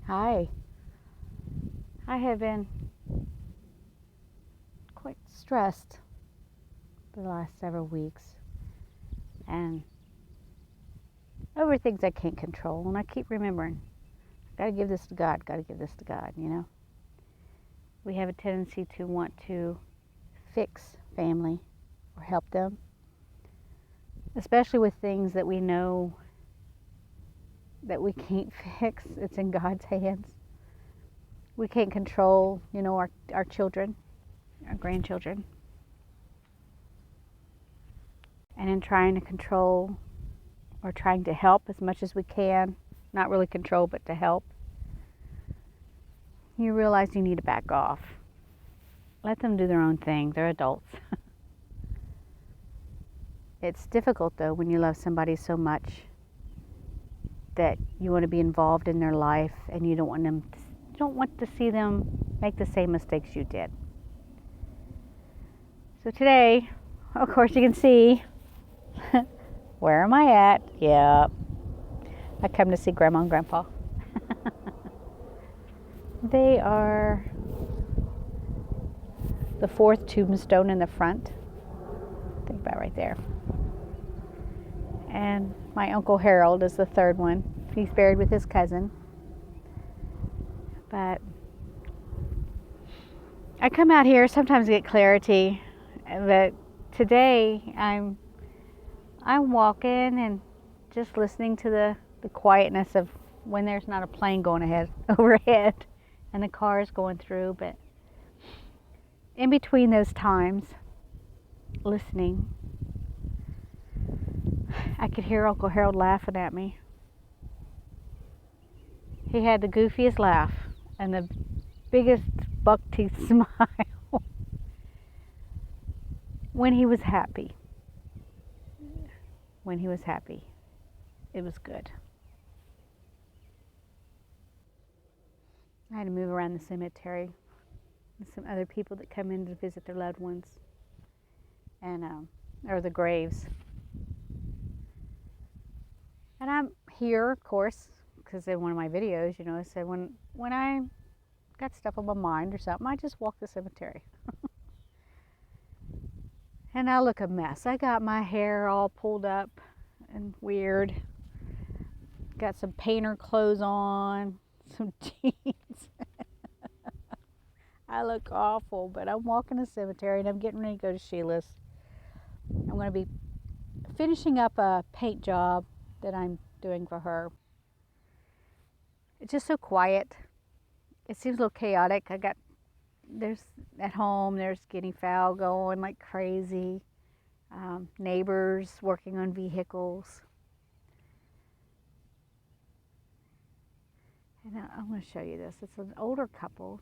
Hi. I have been quite stressed for the last several weeks and over things I can't control. And I keep remembering, gotta give this to God, gotta give this to God, you know? We have a tendency to want to fix family or help them, especially with things that we know that we can't fix. It's in God's hands. We can't control, our children, our grandchildren. And in trying to control or trying to help as much as we can, not really control, but to help, you realize you need to back off. Let them do their own thing. They're adults. It's difficult, though, when you love somebody so much that you want to be involved in their life and you don't want to see them make the same mistakes you did. So today, of course, you can see, where am I at? Yep. I come to see Grandma and Grandpa. They are the fourth tombstone in the front. Think about right there. And my Uncle Harold is the third one. He's buried with his cousin. But I come out here sometimes to get clarity. But today I'm walking and just listening to the quietness of when there's not a plane going overhead and the cars going through. But in between those times, listening, I could hear Uncle Harold laughing at me. He had the goofiest laugh and the biggest buck teeth smile when he was happy. When he was happy, it was good. I had to move around the cemetery with some other people that come in to visit their loved ones, and or the graves. And I'm here, of course, because in one of my videos, I said when I got stuff on my mind or something, I just walk the cemetery. And I look a mess. I got my hair all pulled up and weird. Got some painter clothes on, some jeans. I look awful, but I'm walking the cemetery and I'm getting ready to go to Sheila's. I'm going to be finishing up a paint job that I'm doing for her. It's just so quiet. It seems a little chaotic. There's at home, there's guinea fowl going like crazy. Neighbors working on vehicles. And I'm going to show you this. It's an older couple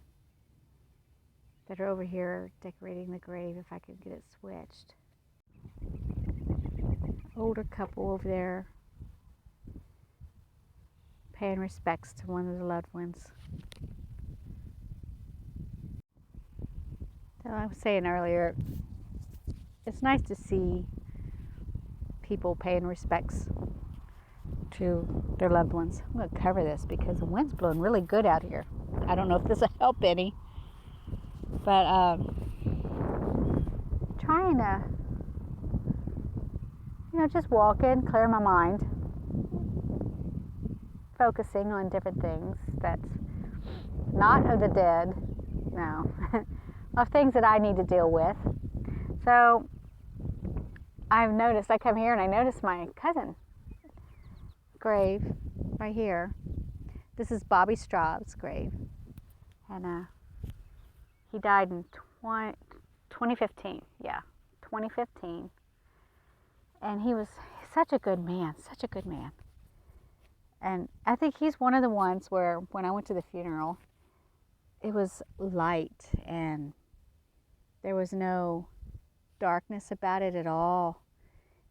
that are over here decorating the grave, if I can get it switched. Older couple over there paying respects to one of the loved ones. So I was saying earlier, it's nice to see people paying respects to their loved ones. I'm going to cover this because the wind's blowing really good out here. I don't know if this will help any, but trying to, just walk in, clear my mind, focusing on different things that's not of the dead, no, of things that I need to deal with. So I come here and I noticed my cousin grave right here. This is Bobby Straub's grave, and he died in 2015. Yeah, 2015. And he was such a good man. And I think he's one of the ones where when I went to the funeral, it was light and there was no darkness about it at all.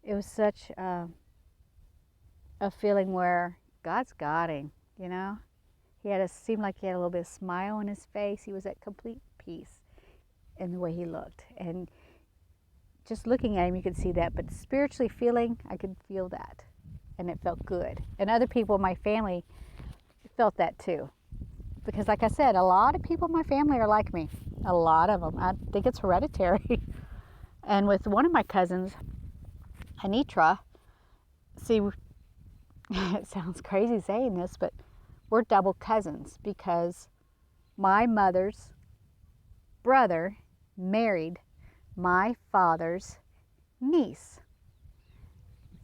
It was such a feeling where God's got him, seemed like he had a little bit of smile on his face. He was at complete peace in the way he looked. And just looking at him, you could see that. But spiritually feeling, I could feel that. And it felt good. And other people in my family felt that too. because like I said, a lot of people in my family are like me. A lot of them. I think it's hereditary. And with one of my cousins, Anitra, see, it sounds crazy saying this, but we're double cousins because my mother's brother married my father's niece.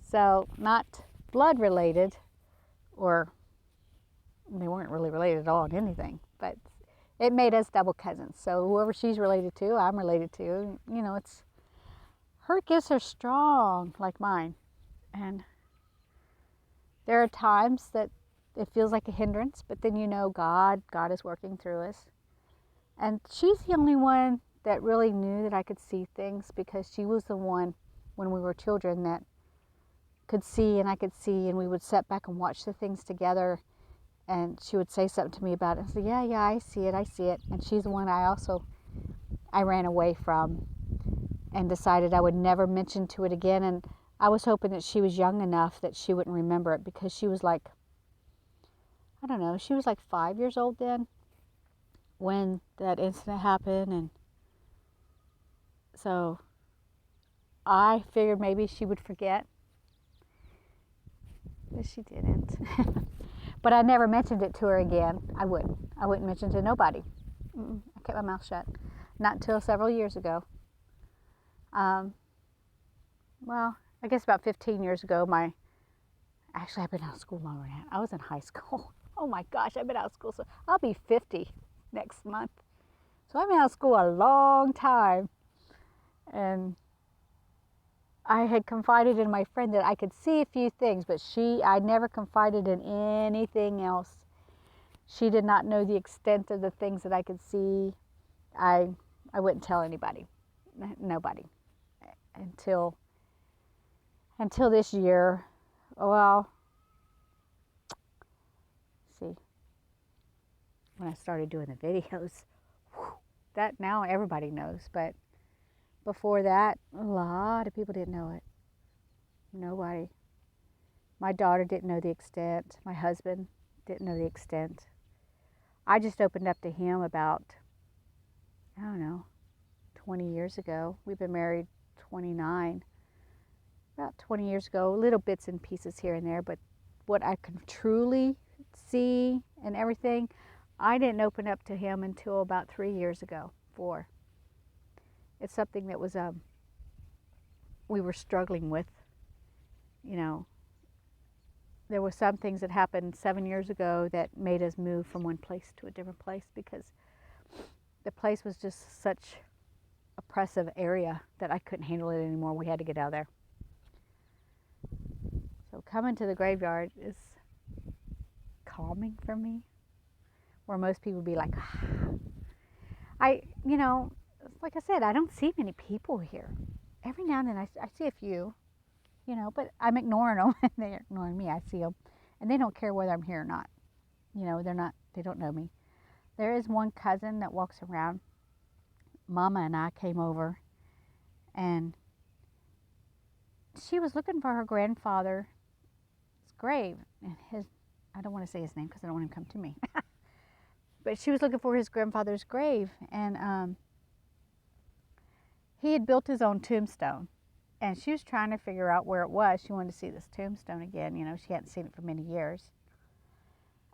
So not blood related, or they weren't really related at all in anything, but it made us double cousins. So whoever she's related to, I'm related to. You know, it's her gifts are strong like mine. And there are times that it feels like a hindrance, but then you know God is working through us. And she's the only one that really knew that I could see things, because she was the one when we were children that could see and I could see, and we would sit back and watch the things together, and she would say something to me about it. I said, yeah, I see it. And she's the one I ran away from and decided I would never mention to it again. And I was hoping that she was young enough that she wouldn't remember it, because she was like, I don't know, she was like 5 years old then when that incident happened. And so I figured maybe she would forget, but she didn't. But I never mentioned it to her again. I wouldn't mention it to nobody. I kept my mouth shut. Not until several years ago. Well, I guess about 15 years ago, actually I've been out of school longer than that. I was in high school. Oh my gosh, I've been out of school. So I'll be 50 next month. So I've been out of school a long time. And I had confided in my friend that I could see a few things, but I never confided in anything else. She did not know the extent of the things that I could see. I wouldn't tell anybody, nobody, until this year. Well, see, when I started doing the videos, that now everybody knows, but before that, a lot of people didn't know it. Nobody. My daughter didn't know the extent. My husband didn't know the extent. I just opened up to him about, I don't know, 20 years ago. We've been married 29. About 20 years ago, little bits and pieces here and there, but what I can truly see and everything, I didn't open up to him until about 3 years ago, 4. It's something that was we were struggling with. You know, there were some things that happened 7 years ago that made us move from one place to a different place, because the place was just such oppressive area that I couldn't handle it anymore. We had to get out of there. So coming to the graveyard is calming for me, where most people would be like, you know, like I said, I don't see many people here. Every now and then I see a few, you know, but I'm ignoring them and they're ignoring me. I see them and they don't care whether I'm here or not. You know, they don't know me. There is one cousin that walks around. Mama and I came over and she was looking for her grandfather's grave. And I don't want to say his name because I don't want him to come to me. But she was looking for his grandfather's grave, and he had built his own tombstone. And she was trying to figure out where it was. She wanted to see this tombstone again. You know, she hadn't seen it for many years.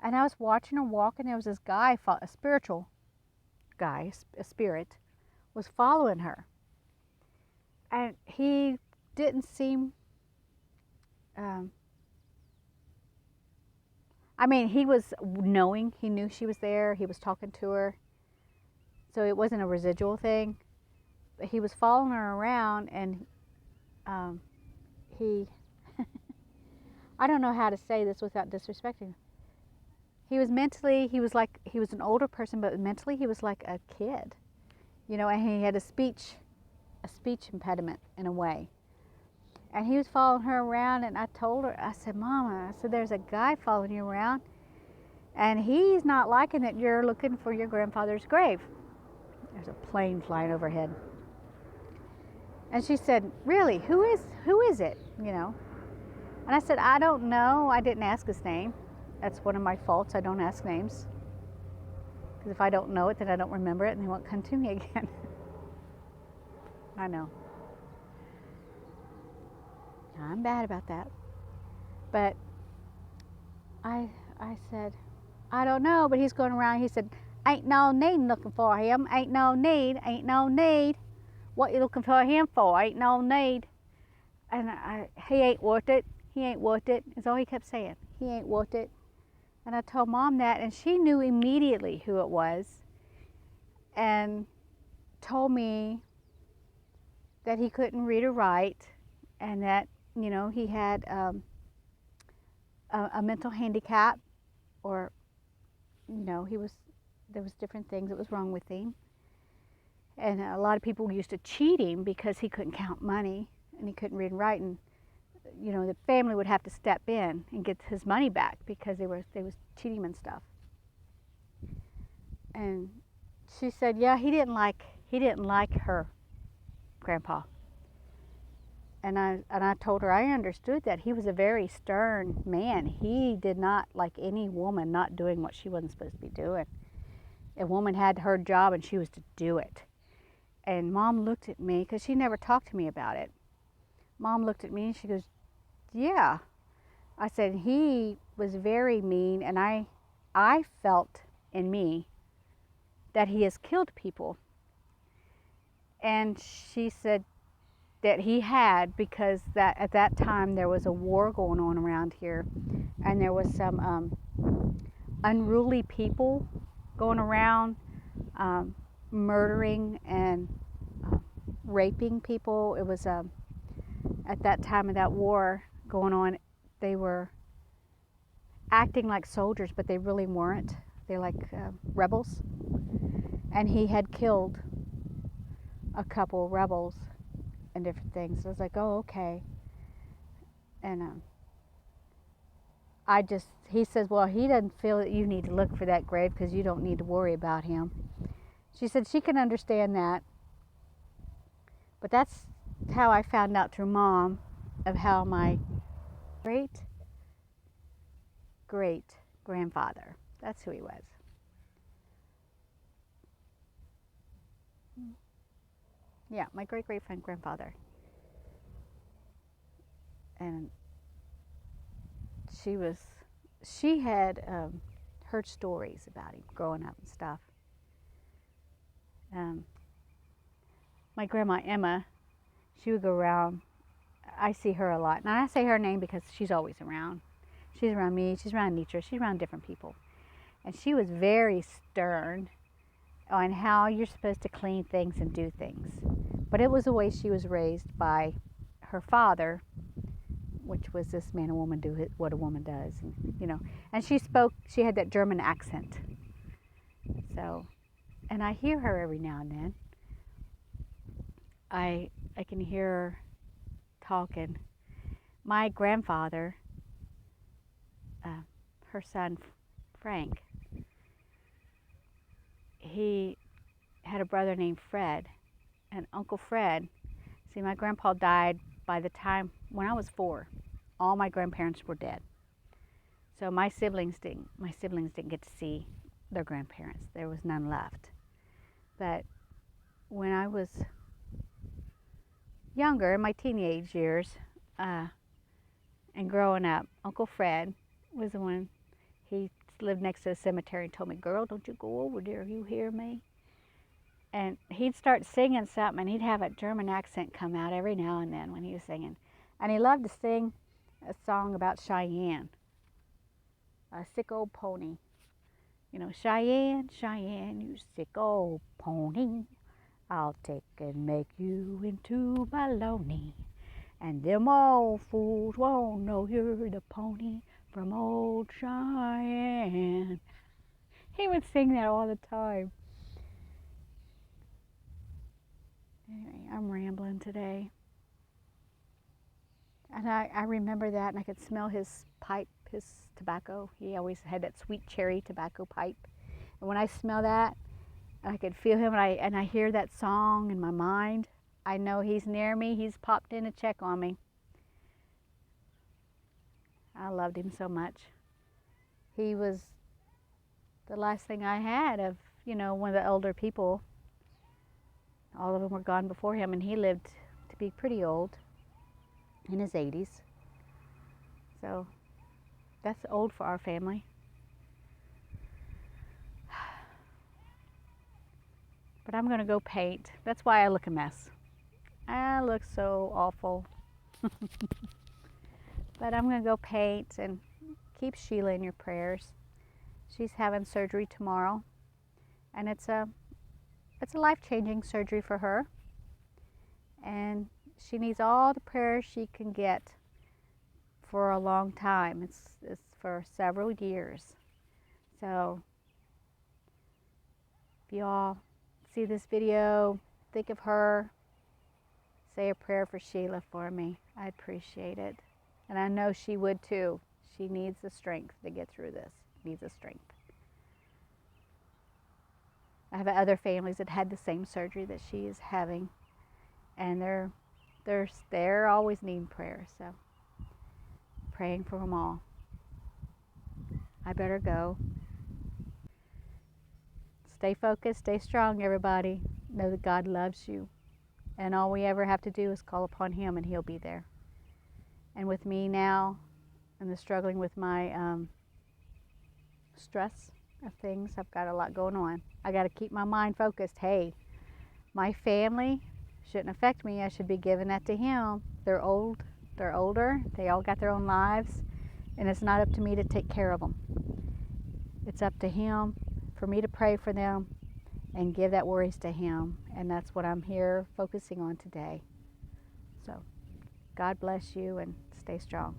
And I was watching her walk, and there was this guy, a spiritual guy, a spirit, was following her. And he didn't seem, he was knowing, he knew she was there, he was talking to her. So it wasn't a residual thing. But he was following her around, and he, I don't know how to say this without disrespecting him. He was an older person, but mentally he was like a kid, you know, and he had a speech impediment in a way. And he was following her around, and I told her, I said, Mama, there's a guy following you around, and he's not liking that you're looking for your grandfather's grave. There's a plane flying overhead. And she said, really, who is it, you know? And I said, I don't know. I didn't ask his name. That's one of my faults. I don't ask names. Because if I don't know it, then I don't remember it, and they won't come to me again. I know. I'm bad about that. But I said, I don't know, but he's going around. He said, ain't no need looking for him. Ain't no need. Ain't no need. What you looking for him for? Ain't no need. And he ain't worth it. He ain't worth it. Is all he kept saying. He ain't worth it. And I told Mom that, and she knew immediately who it was, and told me that he couldn't read or write, and that, you know, he had a mental handicap, or, you know, there was different things that was wrong with him. And a lot of people used to cheat him because he couldn't count money and he couldn't read and write, and, you know, the family would have to step in and get his money back because they was cheating him and stuff. And she said, yeah, he didn't like her, Grandpa. And I told her I understood that. He was a very stern man. He did not like any woman not doing what she wasn't supposed to be doing. A woman had her job and she was to do it. And Mom looked at me, because she never talked to me about it. Mom looked at me and she goes, yeah. I said, he was very mean, and I felt in me that he has killed people. And she said that he had, because that at that time there was a war going on around here, and there was some unruly people going around murdering and raping people. It was at that time of that war going on, they were acting like soldiers, but they really weren't. They're like rebels. And he had killed a couple rebels and different things. So I was like, oh, okay. And he says, well, he doesn't feel that you need to look for that grave because you don't need to worry about him. She said she can understand that. But that's how I found out through Mom of how my great grandfather, that's who he was. Yeah, my great grandfather. And she had heard stories about him growing up and stuff. My grandma Emma, she would go around. I see her a lot. And I say her name because she's always around. She's around me, she's around Nietzsche, she's around different people. And she was very stern on how you're supposed to clean things and do things. But it was the way she was raised by her father, which was this man and woman do what a woman does, and, you know. And she had that German accent. So, and I hear her every now and then. I can hear her talking. My grandfather, her son Frank, he had a brother named Fred, and Uncle Fred, see, my grandpa died by the time when I was 4. All my grandparents were dead. So my siblings didn't get to see their grandparents. There was none left. But when I was younger, in my teenage years, and growing up, Uncle Fred was the one. He lived next to the cemetery and told me, girl, don't you go over there, you hear me? And he'd start singing something, and he'd have a German accent come out every now and then when he was singing. And he loved to sing a song about Cheyenne, a sick old pony. You know, Cheyenne, Cheyenne, you sick old pony, I'll take and make you into baloney. And them old fools won't know you're the pony from old Cheyenne. He would sing that all the time. Anyway, I'm rambling today. And I remember that, and I could smell his pipe, his tobacco. He always had that sweet cherry tobacco pipe. And when I smell that, I could feel him, and I hear that song in my mind, I know he's near me. He's popped in to check on me. I loved him so much. He was the last thing I had of one of the elder people. All of them were gone before him, and he lived to be pretty old, in his 80s. So that's old for our family. But I'm going to go paint. That's why I look a mess. I look so awful. But I'm going to go paint and keep Sheila in your prayers. She's having surgery tomorrow, and it's a life-changing surgery for her. And she needs all the prayers she can get for a long time. It's for several years. So if you all see this video, think of her, say a prayer for Sheila for me. I'd appreciate it. And I know she would too. She needs the strength to get through this. Needs the strength. I have other families that had the same surgery that she is having, and they're always needing prayer. So praying for them all. I better go. Stay focused, stay strong, everybody. Know that God loves you, and all we ever have to do is call upon Him, and He'll be there. And with me now, and the struggling with my stress of things, I've got a lot going on. I got to keep my mind focused. Hey, my family shouldn't affect me. I should be giving that to Him. They're old. They're older. They all got their own lives, and it's not up to me to take care of them. It's up to Him for me to pray for them and give that worries to Him, and that's what I'm here focusing on today. So God bless you, and stay strong.